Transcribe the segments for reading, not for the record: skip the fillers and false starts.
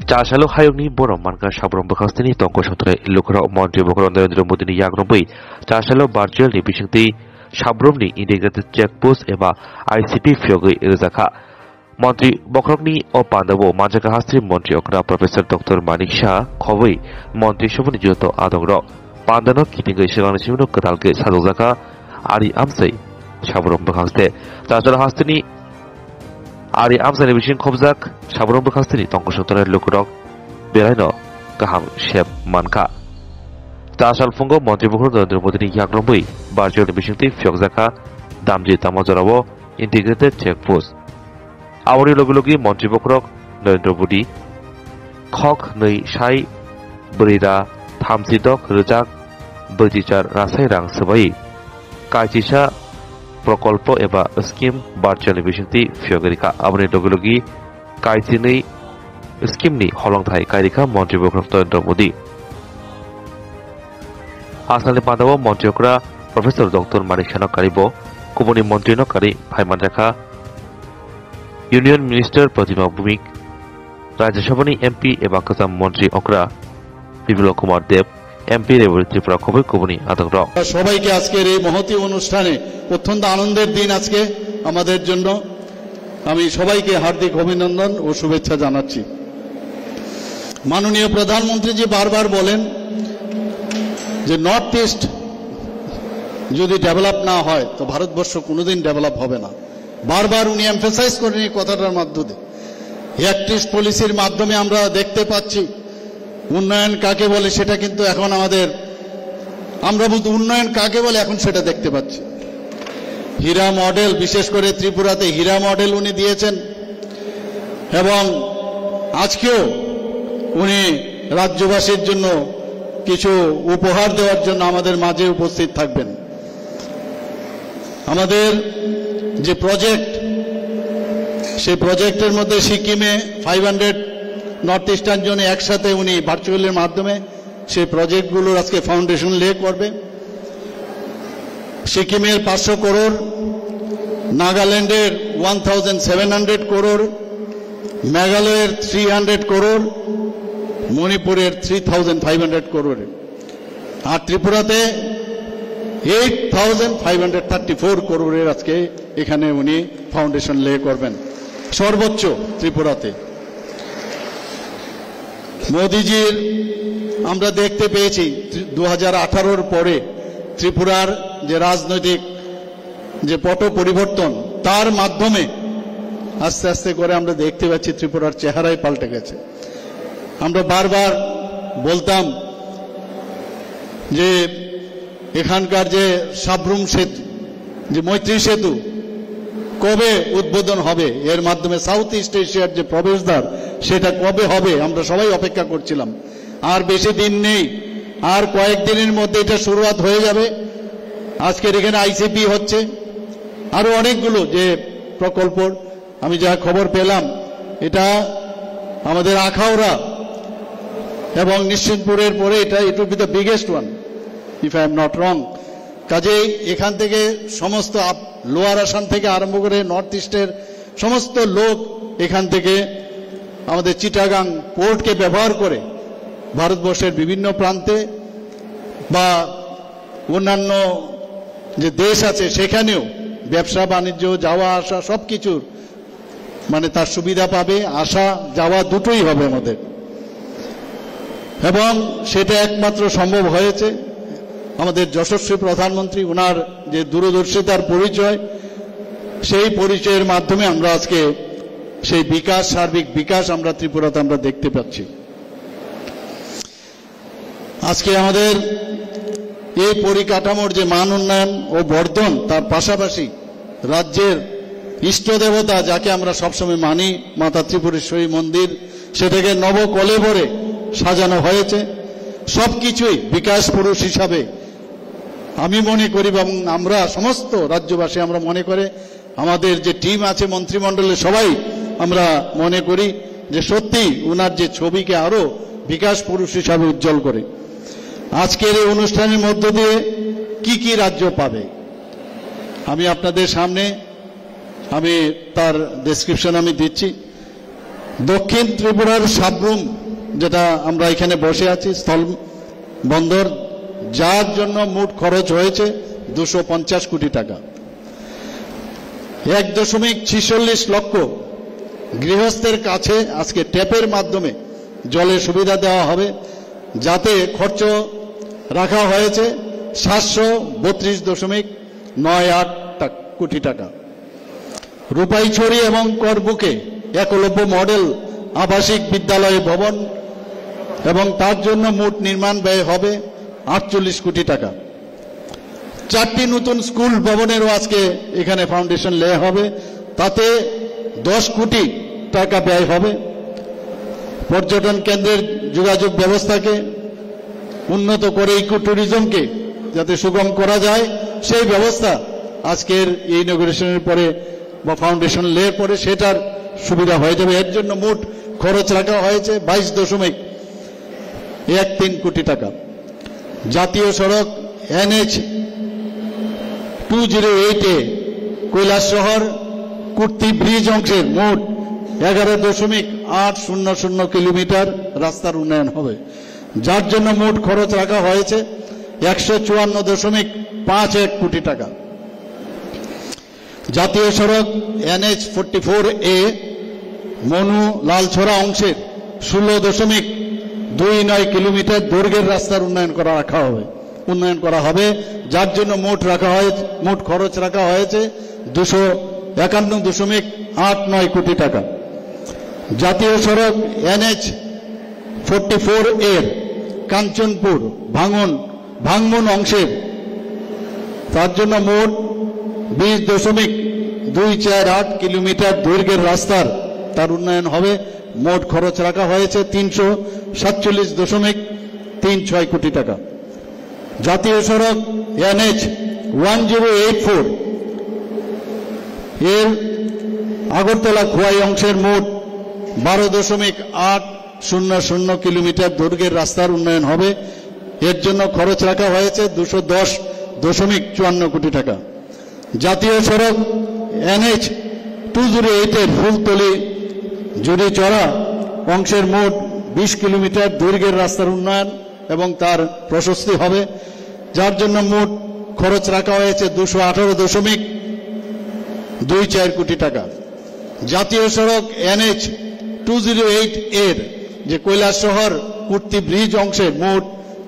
चासालो हायुंनि बर' मानगा साब्रम बखास्तिनि तंग सत्र लुखरा मन्त्रि बखर नरेन्द्र मोदीनि याग्रबै चासालो भार्चुअलनि बिसिंति साब्रमनि इंटीग्रेटेड चेकपोस्ट एबा आईसीपी फियोगै रोजाखा मन्त्रि बखरनि अ पांदाबो मानजाका हास्त्रि मन्त्रि अकरा प्रोफेसर डॉक्टर मानिक शाह खबै मन्त्रि सबनि जुत आदंग्र पांदानो किटिंगै सिगांनि सिमनो कदालके सादोजाका आरि आमसै साब्रम बखास्ते चासालो हास्तिनि आरि आमसानि बिसिं खबजाक साब्रम बखास्तिनि तंग सत्र लुखरक बेरायनो गाहाम शेप मानका चासाल फुंगो मन्त्रि बखर नरेन्द्र मोदीनि याग्रबै भार्चुअल बिसिंति फियोगजाका दामजि तामजरावो इंटीग्रेटेड चेकपोस्ट आवरि लगुलगि मन्त्रि बखरक नरेन्द्र मोदी खक नै साइ ब्रैरा थामजिदक रोजाक ब्रैजिचार रासाय रां सोबाय कायचिसा प्रकल्प एबा स्कीम भार्चुअल बिसिंति फियोगरिका आवरि लगुलगि कायचिनै स्कीमनि हलंथाय कायरिका मन्त्रि बखरक नरेन्द्र मोदी आसामनि पांदाबो मन्त्रिफोरा प्रोफेसर डॉक्टर मानिक शाह कारिबो कुबनि मन्त्रि नकारी फाइमानजाखा यूनियन मिनिस्टर प्रतिमा भूमिक राज्यसभानि एमपी एबा गोजाम मन्त्रि अकरा বিপ্লব কুমার দেব এমপি রেবতী ত্রিপুরা খবর কুবনি আদগ্র সবাইকে আজকের এই মহতি অনুষ্ঠানে অত্যন্ত আনন্দের দিন আজকে আমাদের জন্য আমি সবাইকে হার্দিক অভিনন্দন ও শুভেচ্ছা জানাচ্ছি মাননীয় প্রধানমন্ত্রীজি বারবার বলেন যে নর্থ ইস্ট যদি ডেভেলপ না হয় তো ভারতবর্ষ কোনোদিন ডেভেলপ হবে না বারবার উনি এমফাসাইজ করেন এই কথাটার মাধ্যমে অ্যাক্ট ইস্ট পলিসির মাধ্যমে আমরা দেখতে পাচ্ছি উন্নয়ন কাকে বলে সেটা কিন্তু এখন আমরা বলতে উন্নয়ন কাকে বলে এখন সেটা দেখতে পাচ্ছি হীরা মডেল বিশেষ করে ত্রিপুরাতে হীরা মডেল উনি দিয়েছেন এবং আজকেও উনি রাজ্যবাসীর জন্য কিছু উপহার দেওয়ার জন্য আমাদের মাঝে উপস্থিত থাকবেন আমাদের যে প্রজেক্ট সেই প্রজেক্টের মধ্যে সিকিমে 500 নর্থ ইস্টার্ন জোনে একসাথে উনি ভার্চুয়ালের মাধ্যমে সেই প্রজেক্টগুলোর আজকে ফাউন্ডেশন লে করবে সিকিমের 500 করোড় নাগাল্যান্ডের 1700 করোড় মেঘালয়ের 300 করোড় মণিপুরের 3500 করোড় আর ত্রিপুরাতে 8534 করোড়ের আজকে এখানে উনি ফাউন্ডেশন লে করবেন সর্বোচ্চ ত্রিপুরাতে মোদিজির আমরা দেখতে পেয়েছি 2018 পরে ত্রিপুরার যে রাজনৈতিক যে পট পরিবর্তন তার মাধ্যমে আস্তে আস্তে করে আমরা দেখতে পাচ্ছি ত্রিপুরার চেহারাই পাল্টে গেছে আমরা বারবার বলতাম যে এখানকার যে সাবরুম সেতু যে মৈত্রী সেতু কবে উদ্বোধন হবে এর মাধ্যমে সাউথ ইস্ট এশিয়ার যে প্রবেশদ্বার সেটা কবে হবে আমরা সবাই অপেক্ষা করছিলাম আর বেশি দিন নেই আর কয়েকদিনের মধ্যে এটা শুরুয়াত হয়ে যাবে আজকের এখানে আইসিপি হচ্ছে আরো অনেকগুলো যে প্রকল্প আমি যা খবর পেলাম এটা আমাদের আখাউড়া এবং নিশ্চিন্তপুরের পরে এটা it will be the biggest one if I am not wrong কাজেই এখান থেকে সমস্ত লোয়ার আসাম থেকে আরম্ভ করে নর্থ ইস্টের সমস্ত লোক এখান থেকে আমাদের চিটাগাং পোর্টকে ব্যবহার করে ভারতবর্ষের বিভিন্ন প্রান্তে বা অন্যান্য যে দেশ আছে সেখানেও ব্যবসা বাণিজ্য যাওয়া আসা সবকিছুর মানে তার সুবিধা পাবে আসা যাওয়া দুটোই হবে আমাদের এবং সেটা একমাত্র সম্ভব হয়েছে আমাদের যশস্বী প্রধানমন্ত্রী ওনার যে দূরদর্শিতার পরিচয় সেই পরিচয়ের মাধ্যমে আমরা আজকে সেই বিকাশ সার্বিক বিকাশ আমরা ত্রিপুরাতে আমরা দেখতে পাচ্ছি আজকে আমাদের এই পরিকাঠামোর যে মান উন্নয়ন ও বর্ধন তার পাশাপাশি রাজ্যের ইষ্ট দেবতা যাকে আমরা সবসময় মানি মাতা ত্রিপুরেশ্বরী মন্দির সেটাকে নবকলেবরে সাজানো হয়েছে সবকিছুই বিকাশ পুরুষ হিসাবে আমি মনে করি এবং আমরা সমস্ত রাজ্যবাসী আমরা মনে করে আমাদের যে টিম আছে মন্ত্রিমণ্ডলের সবাই আমরা মনে করি যে সত্যি ওনার যে ছবিকে আরো বিকাশ পুরুষ হিসাবে উজ্জ্বল করে আজকের এই অনুষ্ঠানের মধ্য দিয়ে কি কি রাজ্য পাবে আমি আপনাদের সামনে আমি তার ডেসক্রিপশন আমি দিচ্ছি দক্ষিণ ত্রিপুরার সাব্রুম যেটা আমরা এখানে বসে আছি স্থল বন্দর, যার জন্য মোট খরচ হয়েছে 250 কোটি টাকা। 1.46 লক্ষ গৃহস্থের কাছে আজকে ট্যাপের মাধ্যমে জলের সুবিধা দেওয়া হবে, যাতে খরচ রাখা হয়েছে 732.98 কোটি টাকা। রূপাইছড়ি এবং করবুকে একলব্য মডেল আবাসিক বিদ্যালয় ভবন এবং তার জন্য মোট নির্মাণ ব্যয় হবে 48 কোটি টাকা। 4টি নতুন স্কুল ভবনেরও আজকে এখানে ফাউন্ডেশন লে হবে, তাতে 10 কোটি টাকা ব্যয় হবে। পর্যটন কেন্দ্রের যোগাযোগ ব্যবস্থাকে উন্নত করে ইকো ট্যুরিজমকে যাতে সুগম করা যায়, সেই ব্যবস্থা আজকের এই ইনঅগ্রেশনের পরে বা ফাউন্ডেশন লের পরে সেটার সুবিধা হয়ে যাবে। এর জন্য মোট খরচ রাখা হয়েছে 22.13 কোটি টাকা। জাতীয় সড়ক NH 208A Kailashahar kurti bridge অংশের মোট 11.800 কিলোমিটার রাস্তার উন্নয়ন হবে, যার জন্য মোট খরচ রাখা হয়েছে 154.51 কোটি টাকা। জাতীয় সড়ক NH 44A মনু লালছড়া অংশের 16.29 কিলোমিটার দৈর্ঘ্যের রাস্তার উন্নয়ন করা হবে, যার জন্য মোট খরচ রাখা হয়েছে 251.89 কোটি টাকা। জাতীয় সড়ক NH 44 এর কাঞ্চনপুর ভাঙমন অংশের তার জন্য মোট 20.248 কিলোমিটার দৈর্ঘ্যের রাস্তার তার উন্নয়ন হবে, মোট খরচ রাখা হয়েছে 347.36 কোটি টাকা। জাতীয় সড়ক NH 1084 এর আগরতলা খোয়াই অংশের মোট 12.800 কিলোমিটার দৈর্ঘ্যের রাস্তার উন্নয়ন হবে, এর জন্য খরচ রাখা হয়েছে 210.54 কোটি টাকা। জাতীয় সড়ক NH 208 এর ফুলতলি জুড়িচড়া অংশের মোট 20 কিলোমিটার দৈর্ঘ্যের রাস্তার উন্নয়ন এবং তার প্রশস্তি হবে, যার জন্য মোট খরচ রাখা হয়েছে 218.24 কোটি টাকা। জাতীয় সড়ক NH 208 এর যে কৈলাসহর কুর্তি ব্রিজ অংশের মোট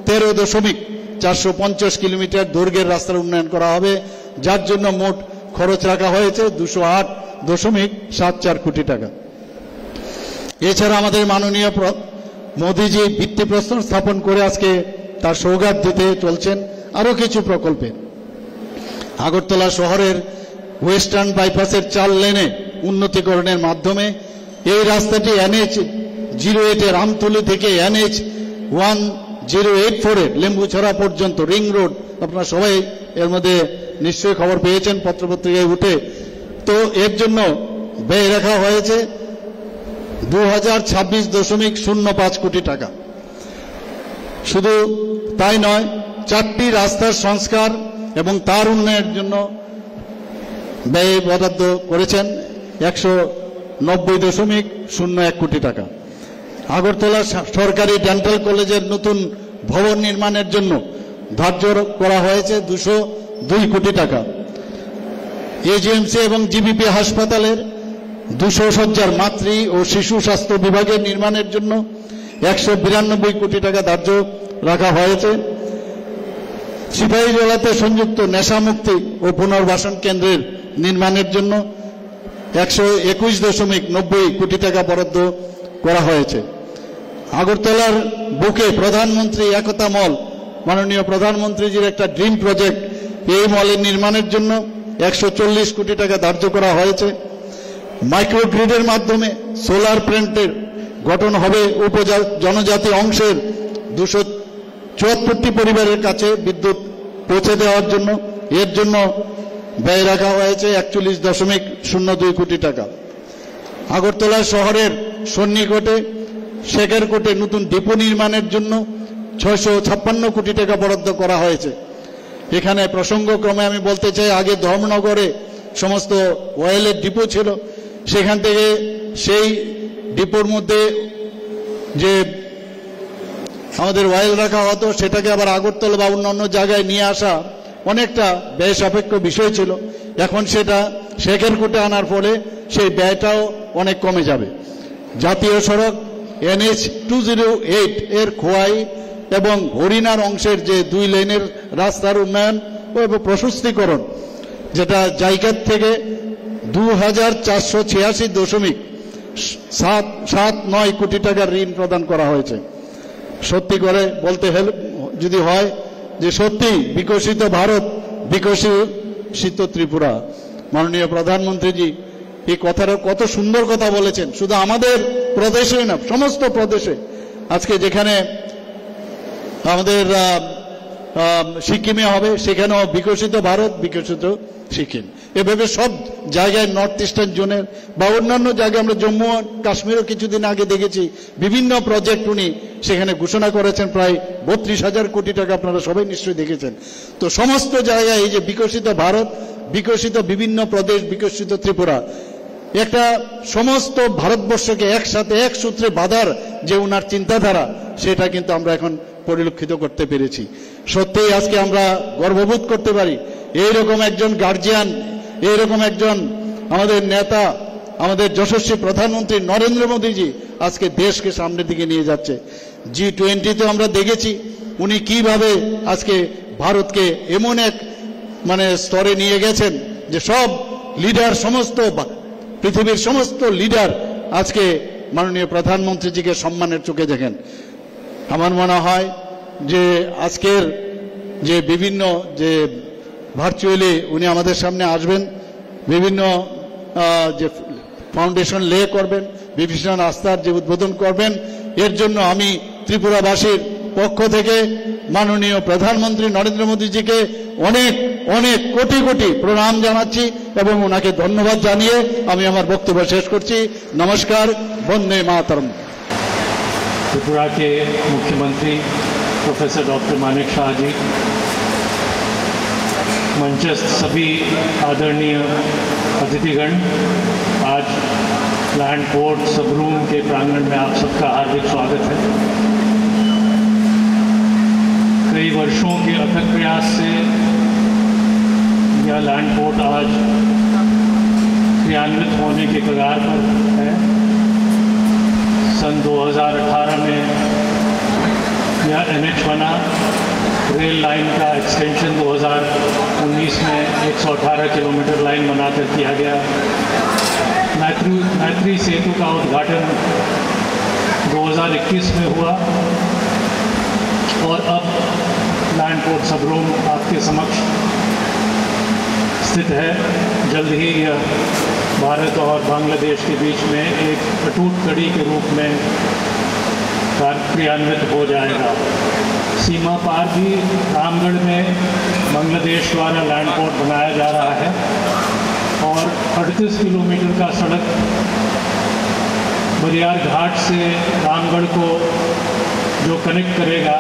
13.450 কিলোমিটার দৈর্ঘ্যের রাস্তার উন্নয়ন করা হবে, যার জন্য মোট খরচ রাখা হয়েছে 208.74 কোটি টাকা। এছাড়া আমাদের মাননীয় মোদীজি ভিত্তিপ্রস্তর স্থাপন করে আজকে তার সৌগাত দিতে চলছেন আরো কিছু প্রকল্পে। আগরতলা শহরের ওয়েস্টার্ন বাইপাসের 4 লেনে উন্নতিকরণের মাধ্যমে এই রাস্তাটি NH 08 এর আমতলী থেকে NH 1084 এর লেম্বুছড়া পর্যন্ত রিং রোড, আপনারা সবাই এর মধ্যে নিশ্চয়ই খবর পেয়েছেন পত্রপত্রিকায় উঠে, তো এর জন্য ব্যয় রাখা হয়েছে 2026.05 কোটি টাকা। শুধু তাই নয়, 4টি রাস্তার সংস্কার এবং তার উন্নয়নের জন্য ব্যয় বরাদ্দ করেছেন 190.01 কোটি টাকা। আগরতলা সরকারি ডেন্টাল কলেজের নতুন ভবন নির্মাণের জন্য ধার্য করা হয়েছে 202 কোটি টাকা। AGMC এবং GBP হাসপাতালের 200 শয্যার মাতৃ ও শিশু স্বাস্থ্য বিভাগের নির্মাণের জন্য 192 কোটি টাকা ধার্য রাখা হয়েছে। সিপাহীজলাতে সংযুক্ত নেশামুক্তি ও পুনর্বাসন কেন্দ্রের নির্মাণের জন্য 121.90 কোটি টাকা বরাদ্দ করা হয়েছে। আগরতলার বুকে প্রধানমন্ত্রী একতা মল, মাননীয় প্রধানমন্ত্রীজির একটা ড্রিম প্রজেক্ট, এই মলের নির্মাণের জন্য 140 কোটি টাকা ধার্য করা হয়েছে। মাইক্রোগ্রিডের মাধ্যমে সোলার প্ল্যান্টের গঠন হবে জনজাতি অংশের 274টি পরিবারের কাছে বিদ্যুৎ পৌঁছে দেওয়ার জন্য, এর জন্য ব্যয় রাখা হয়েছে 41.02 কোটি টাকা। আগরতলা শহরের সন্নিকটে শেখেরকোটে নতুন ডিপো নির্মাণের জন্য 656 কোটি টাকা বরাদ্দ করা হয়েছে। এখানে প্রসঙ্গক্রমে আমি বলতে চাই, আগে ধর্মনগরে সমস্ত অয়েলের ডিপো ছিল, সেখান থেকে সেই ডিপোর মধ্যে যে আমাদের ওয়াইল রাখা হতো, সেটাকে আবার আগরতলা বা অন্যান্য জায়গায় নিয়ে আসা অনেকটা ব্যয় সাপেক্ষ বিষয় ছিল। এখন সেটা শেখেরকোটে আনার ফলে সেই ব্যয়টাও অনেক কমে যাবে। জাতীয় সড়ক NH 208 এর খোয়াই এবং হরিণার অংশের যে 2 লেনের রাস্তার উন্নয়ন ও প্রশস্তীকরণ, যেটা জায়গা থেকে 2486.79 কোটি টাকার ঋণ প্রদান করা হয়েছে। সত্যি করে বলতে যদি হয় যে সত্যি বিকশিত ভারত, বিকশিত ত্রিপুরা। মাননীয় প্রধানমন্ত্রীজি এই কথাটা কত সুন্দর কথা বলেছেন, শুধু আমাদের প্রদেশেই না, সমস্ত প্রদেশে। আজকে যেখানে আমাদের সিকিমে হবে, সেখানেও বিকশিত ভারত, বিকশিত সিকিম, এভাবে সব জায়গায় নর্থ ইস্টার্ন জোনের বা অন্যান্য জায়গায়, আমরা জম্মু কাশ্মীরও কিছুদিন আগে দেখেছি বিভিন্ন প্রজেক্ট উনি সেখানে ঘোষণা করেছেন, প্রায় 32,000 কোটি টাকা, আপনারা সবাই নিশ্চয়ই দেখেছেন। তো সমস্ত জায়গায় এই যে বিকশিত ভারত, বিকশিত বিভিন্ন প্রদেশ, বিকশিত ত্রিপুরা, একটা সমস্ত ভারতবর্ষকে একসাথে এক সূত্রে বাঁধার যে উনার চিন্তাধারা, সেটা কিন্তু আমরা এখন পরিলক্ষিত করতে পেরেছি। সত্যিই আজকে আমরা গর্ববোধ করতে পারি, এইরকম একজন গার্জিয়ান, এইরকম একজন আমাদের নেতা, আমাদের যশস্বী প্রধানমন্ত্রী নরেন্দ্র মোদীজি আজকে দেশকে সামনের দিকে নিয়ে যাচ্ছে। G20 আমরা দেখেছি উনি কিভাবে আজকে ভারতকে এমন এক স্তরে নিয়ে গেছেন যে সব লিডার, সমস্ত পৃথিবীর সমস্ত লিডার আজকে মাননীয় প্রধানমন্ত্রীজিকে সম্মানের চোখে দেখেন। আমার মনে হয় যে আজকের যে বিভিন্ন যে ভার্চুয়ালি উনি আমাদের সামনে আসবেন, বিভিন্ন যে ফাউন্ডেশন লে করবেন, বিভিন্ন রাস্তার যে উদ্বোধন করবেন, এর জন্য আমি ত্রিপুরাবাসীর পক্ষ থেকে মাননীয় প্রধানমন্ত্রী নরেন্দ্র মোদীজিকে অনেক অনেক কোটি কোটি প্রণাম জানাচ্ছি এবং ওনাকে ধন্যবাদ জানিয়ে আমি আমার বক্তব্য শেষ করছি। নমস্কার, বন্দে মাতরম। त्रिपुरा के मुख्यमंत्री प्रोफेसर डॉक्टर मानिक शाह जी, मंचस्थ सभी आदरणीय अतिथिगण, आज लैंड पोर्ट सबरूम के प्रांगण में आप सबका हार्दिक स्वागत है। कई वर्षों के अथक प्रयास से यह लैंड पोर्ट आज क्रियान्वित होने के कगार पर है। सन 2018 में यह NH बना, रेल लाइन का एक्सटेंशन 2019 में 118 किलोमीटर लाइन बनाकर किया गया। मैत्री सेतु का उद्घाटन 2021 में हुआ और अब लैंड पोर्ट सबरूम आपके समक्ष स्थित है। जल्द ही यह भारत और बांग्लादेश के बीच में एक अटूट कड़ी के रूप में क्रियान्वित हो जाएगा। सीमा पार भी रामगढ़ में बांग्लादेश द्वारा लैंड पोर्ट बनाया जा रहा है और 38 किलोमीटर का सड़क बरियार घाट से रामगढ़ को जो कनेक्ट करेगा,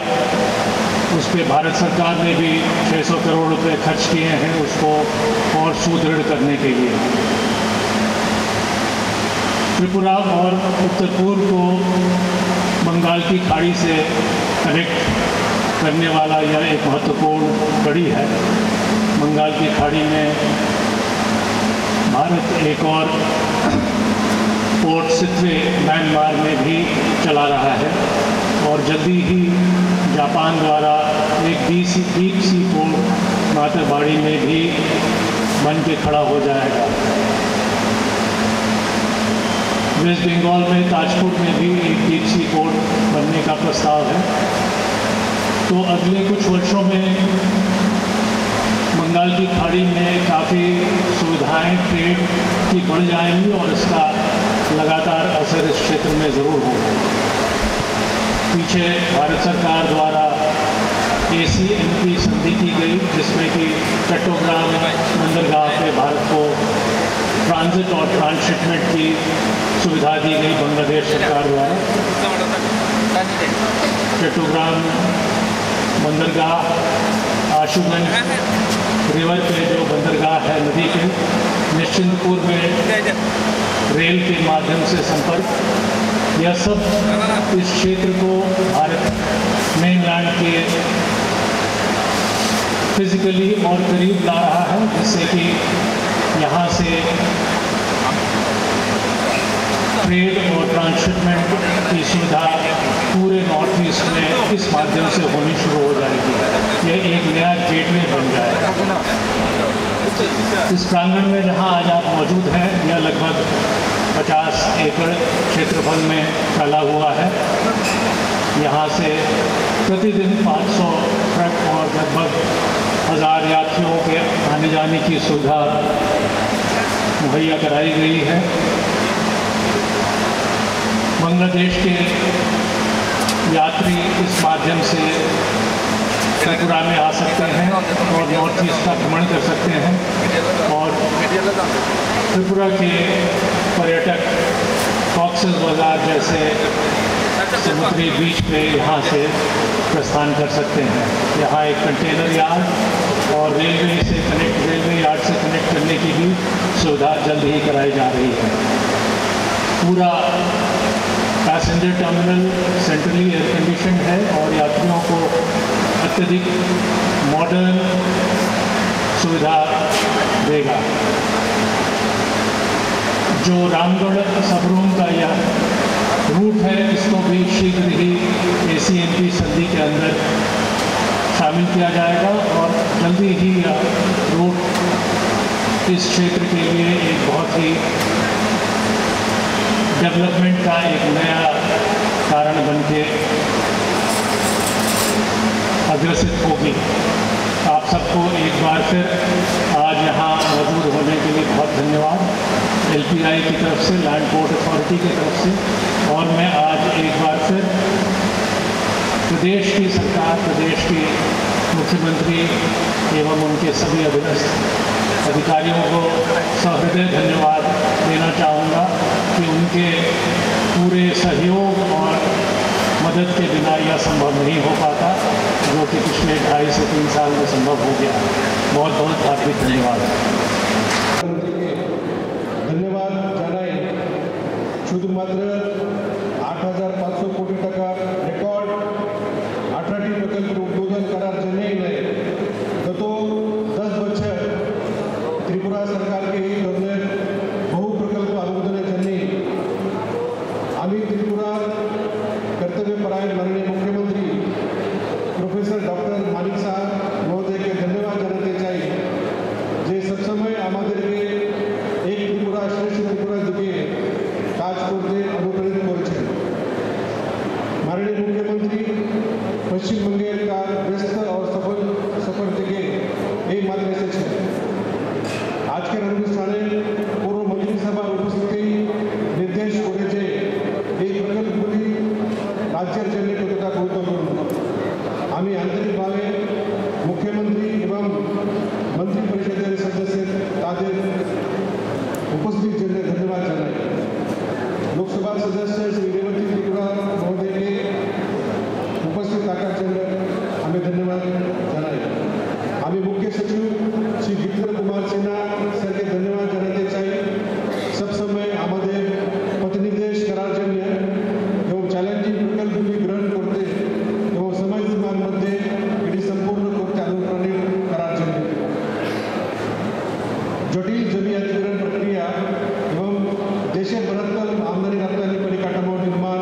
उस पर भारत सरकार ने भी 600 करोड़ रुपए खर्च किए हैं उसको और सुदृढ़ करने के लिए। त्रिपुरा और उत्तर पूर्व को बंगाल की खाड़ी से कनेक्ट करने वाला यह एक महत्वपूर्ण कड़ी है। बंगाल की खाड़ी में भारत एक और पोर्ट सितवे म्यांमार में भी चला रहा है और जल्दी ही जापान द्वारा एक डीप सी पोर्ट मातरबाड़ी में भी बन के खड़ा हो जाएगा। वेस्ट बंगाल में ताजपुर में भी एक डीप सी पोर्ट बनने का प्रस्ताव है। तो अगले कुछ वर्षों में बंगाल की खाड़ी में काफ़ी सुविधाएं ट्रेड की बढ़ जाएंगी और इसका लगातार असर इस क्षेत्र में ज़रूर होगा। पीछे भारत सरकार द्वारा ACMP संधि की गई, जिसमें कि चट्टोग्राम बंदरगाह पे भारत को ट्रांजिट और ट्रांसशिपमेंट की सुविधा दी गई बांग्लादेश सरकार द्वारा। चट्टोग्राम बंदरगाह, आशुगंज रिवर पे जो बंदरगाह है नदी के, निश्चिंतपुर में रेल के माध्यम से संपर्क, यह सब इस क्षेत्र को भारत फिजिकली और करीब ला रहा है, जिससे कि यहाँ से ट्रेड और ट्रांसशिपमेंट की सुविधा पूरे नॉर्थ ईस्ट में इस माध्यम से होनी शुरू हो जाएगी। यह एक नया गेटवे बन जाएगा। इस प्रांगण में जहाँ आज आप मौजूद हैं, यह लगभग 50 एकड़ क्षेत्रफल में फैला हुआ है। यहाँ से प्रतिदिन 500 ट्रक और लगभग 1000 यात्रियों के आने जाने की सुविधा मुहैया कराई गई है। बांग्लादेश के यात्री इस माध्यम से त्रिपुरा में आ सकते हैं और नॉर्थ ईस्ट का भ्रमण कर सकते हैं और त्रिपुरा के पर्यटक कॉक्सेस बाजार जैसे समुद्री बीच पे यहाँ से प्रस्थान कर सकते हैं। यहाँ एक कंटेनर यार्ड और रेलवे यार्ड से कनेक्ट करने की भी सुविधा जल्द ही कराई जा रही है। पूरा passenger terminal centrally air condition है और यात्रियों को अत्यधिक मॉडर्न सुविधा देगा। जो रामगढ़ सबरूम का यह रूट है, इसको भी शीघ्र ही ACMP संधि के अंदर शामिल किया जाएगा और जल्दी ही यह रूट इस क्षेत्र के लिए एक बहुत ही डेवलपमेंट का एक नया कारण बन के अग्रसित होगी। आप सबको एक बार फिर आज यहाँ मौजूद होने के लिए बहुत धन्यवाद। LPI की तरफ से, लैंड पोर्ट अथॉरिटी की तरफ से, और मैं आज एक बार फिर प्रदेश की सरकार, प्रदेश की मुख्यमंत्री एवं उनके सभी अधीनस्थ अधिकारियों को सहृदय धन्यवाद देना चाहूँगा कि उनके पूरे सहयोग और मदद के बिना यह संभव नहीं हो पाता, जो कि पिछले 2.5 से 3 साल में संभव हो गया। बहुत बहुत हार्दिक धन्यवाद। धन्यवाद जानाई। शुद्ध मात्र 8,500 कोटी टाका रेकॉर्ड 18टी प्रकल्प उद्बोधन करार चेन्नई गत 10 বছর त्रिपुरा सरकार के ही धोरण बहु प्रकल्प अनुमोदन चेन्नई आम्ही त्रिपुरा कर्तव्यपरायण माननीय मुख्यमंत्री प्रोफेसर डॉक्टर मानिक साहब महोदय के धन्यवाद জানাতে চাই যে সবসময় আমাদেরকে एक त्रिपुरा श्रेष्ठ त्रिपुरा दिखे কাজ করতে অনুপ্রাণিত করেছেন। माननीय मुख्यमंत्री পশ্চিমবঙ্গের কার ব্যস্ত और सफल सफर থেকে এই মাত্র এসেছেন। আজকের অনুষ্ঠানে পুরো মন্ত্রিসভার উপস্থিতি নির্দেশ করে যে এই প্রকল্পগুলি রাজ্যের জন্য কতটা গুরুত্বপূর্ণ। আমি আন্তরিকভাবে মুখ্যমন্ত্রী এবং মন্ত্রী পরিষদের সদস্য তাদের उपस्थित जन धन्यवाद जानाई। लोकसभा सदस्य श्री रेवती त्रिपुरा महोदय के उपस्थित थाकार जन्य आम्ही धन्यवाद जानाई। आम्ही मुख्य सचिव श्री जितेंद्र कुमार सिन्हा सर के धन्यवाद जानाते चाहिए। सब समय आमादेर प्रतिनिर्देश करार जन्य एवं चैलेंजिंग प्रकल्प भी ग्रहण करते एवं समय सीमार मध्य एटी संपूर्ण करते अनुप्राणित करार जन्य जटिल जमीन अधिग्रहण प्रक्रिया एवं देशभरातील आमदानी रफ्तानी परिकाठामो निर्माण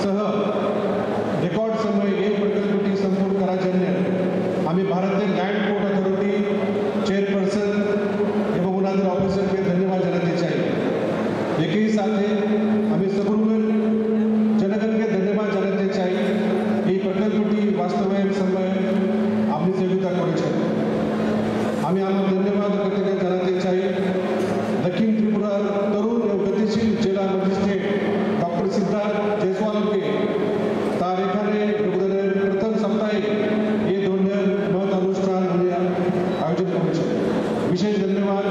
सह रेकॉर्ड समय ये प्रकल्पटी संपूर्ण कराजन्य आम्ही भारतीय लैंड पोर्ट अथॉरिटी चेयरपर्सन एवं उनादर ऑफिसर के धन्यवाद जानाते चाहिए। एक ही साथ आम्ही सबरूमन जनगण के धन्यवाद जानाते चाहिए। ये प्रकल्पटी वास्तव समय आम्ही सहयोगिता करेছে। आम्ही आम्हाला धन्यवाद कृतज्ञता जानाते चाहिए। दक्षिण त्रिपुरा तरुण एवं गतिशील जिला मजिस्ट्रेट डॉक्टर सिद्धार्थ जायसवाल के तारीखाने योगदान प्रथम सप्ताहे ये दोन्ही महत्व अनुष्ठान आयोजित करेছে। विशेष धन्यवाद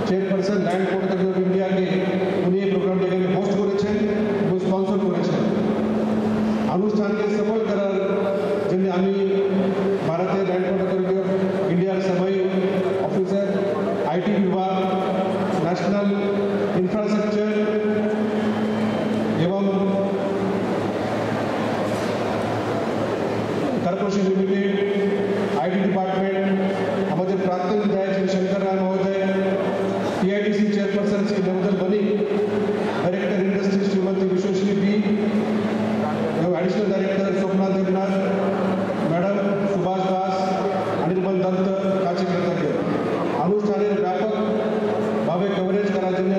chairperson land port authority of India के उन्हें प्रोग्राम এখানে হোস্ট করেছেন এবং স্পন্সর করেছেন। অনুষ্ঠান के सफल करार जন্য আমি भारतीय land port authority of India समय ऑफिसर IT विभाग नेशनल इंफ्रास्ट्रक्चर एवं corporation limited IT department director Swapna Debnath madam, Subhash Das, Anirban Dutta কাছে কৃতজ্ঞ। অনুষ্ঠানের ব্যাপকভাবে কভারেজ করার জন্য